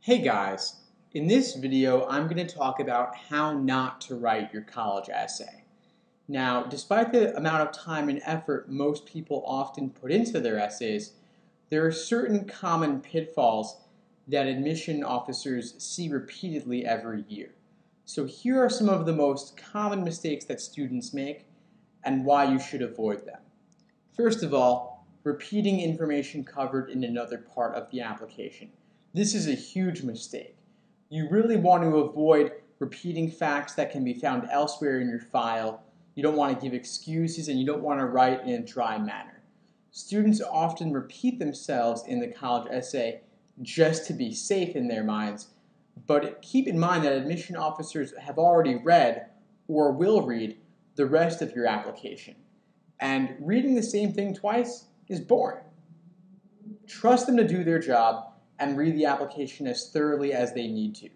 Hey guys, in this video I'm going to talk about how not to write your college essay. Now, despite the amount of time and effort most people often put into their essays, there are certain common pitfalls that admission officers see repeatedly every year. So here are some of the most common mistakes that students make and why you should avoid them. First of all, repeating information covered in another part of the application. This is a huge mistake. You really want to avoid repeating facts that can be found elsewhere in your file. You don't want to give excuses and you don't want to write in a dry manner. Students often repeat themselves in the college essay just to be safe in their minds, but keep in mind that admission officers have already read or will read the rest of your application. And reading the same thing twice is boring. Trust them to do their job and read the application as thoroughly as they need to.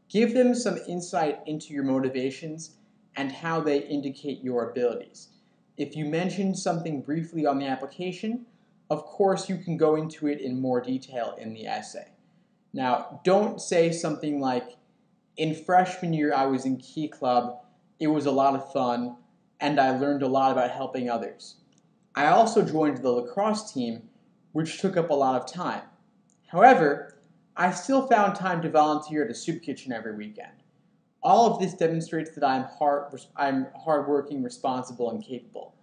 Give them some insight into your motivations and how they indicate your abilities. If you mention something briefly on the application, of course you can go into it in more detail in the essay. Now, don't say something like, in freshman year I was in Key Club, it was a lot of fun, and I learned a lot about helping others. I also joined the lacrosse team, which took up a lot of time. However, I still found time to volunteer at a soup kitchen every weekend. All of this demonstrates that I'm hardworking, responsible, and capable.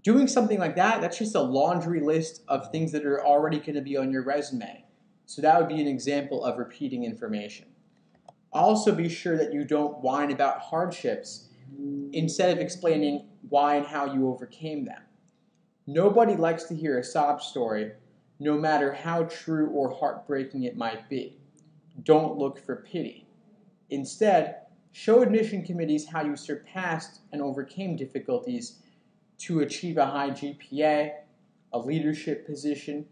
Doing something like that, that's just a laundry list of things that are already going to be on your resume. So that would be an example of repeating information. Also be sure that you don't whine about hardships instead of explaining why and how you overcame them. Nobody likes to hear a sob story, no matter how true or heartbreaking it might be. Don't look for pity. Instead, show admission committees how you surpassed and overcame difficulties to achieve a high GPA, a leadership position,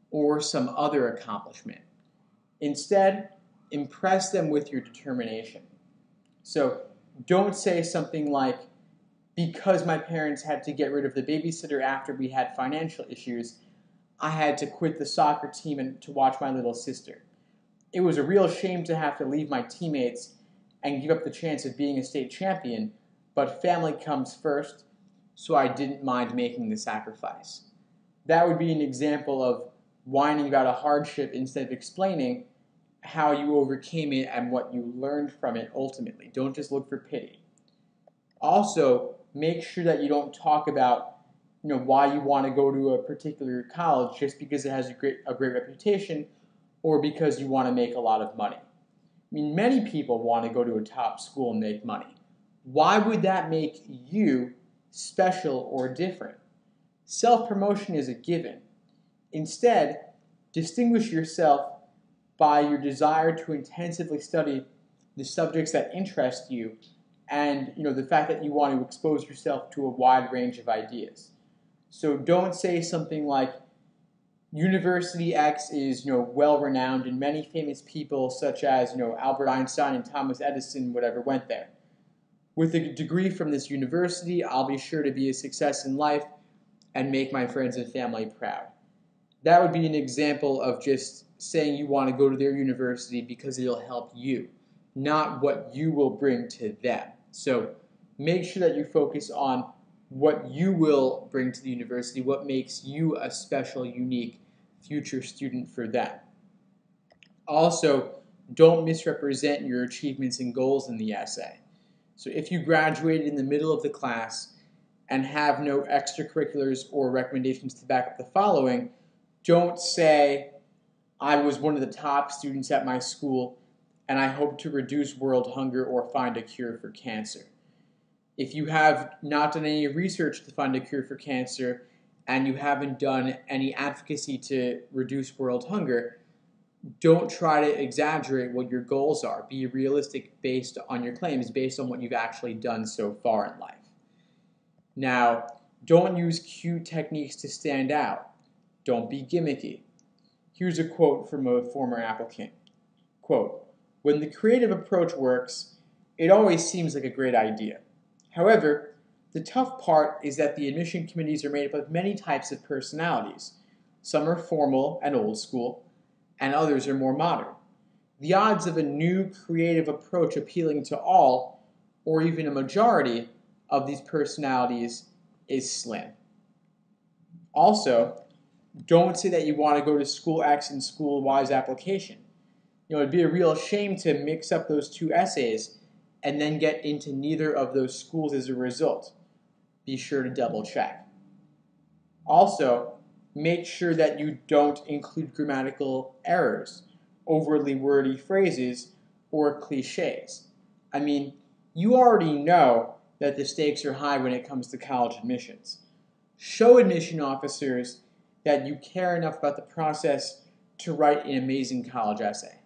or some other accomplishment. Instead, impress them with your determination. So don't say something like, because my parents had to get rid of the babysitter after we had financial issues, I had to quit the soccer team and to watch my little sister. It was a real shame to have to leave my teammates and give up the chance of being a state champion, but family comes first, so I didn't mind making the sacrifice. That would be an example of whining about a hardship instead of explaining how you overcame it and what you learned from it ultimately. Don't just look for pity. Also, make sure that you don't talk about why you want to go to a particular college just because it has a great reputation or because you want to make a lot of money. I mean, many people want to go to a top school and make money. Why would that make you special or different? Self-promotion is a given. Instead, distinguish yourself by your desire to intensively study the subjects that interest you and the fact that you want to expose yourself to a wide range of ideas. So don't say something like, University X is well-renowned and many famous people such as Albert Einstein and Thomas Edison went there. With a degree from this university, I'll be sure to be a success in life and make my friends and family proud. That would be an example of just saying you want to go to their university because it'll help you, not what you will bring to them. So make sure that you focus on what you will bring to the university, what makes you a special, unique future student for them. Also, don't misrepresent your achievements and goals in the essay. So if you graduated in the middle of the class and have no extracurriculars or recommendations to back up the following, don't say, I was one of the top students at my school and I hope to reduce world hunger or find a cure for cancer. If you have not done any research to find a cure for cancer and you haven't done any advocacy to reduce world hunger, don't try to exaggerate what your goals are. Be realistic based on your claims, based on what you've actually done so far in life. Now, don't use cute techniques to stand out. Don't be gimmicky. Here's a quote from a former applicant. Quote, when the creative approach works, it always seems like a great idea. However, the tough part is that the admission committees are made up of many types of personalities. Some are formal and old school, and others are more modern. the odds of a new creative approach appealing to all, or even a majority, of these personalities is slim. Also, don't say that you want to go to School X and School Y's application. It'd be a real shame to mix up those two essays and then get into neither of those schools as a result. Be sure to double check. Also, make sure that you don't include grammatical errors, overly wordy phrases, or cliches. I mean, you already know that the stakes are high when it comes to college admissions. Show admission officers that you care enough about the process to write an amazing college essay.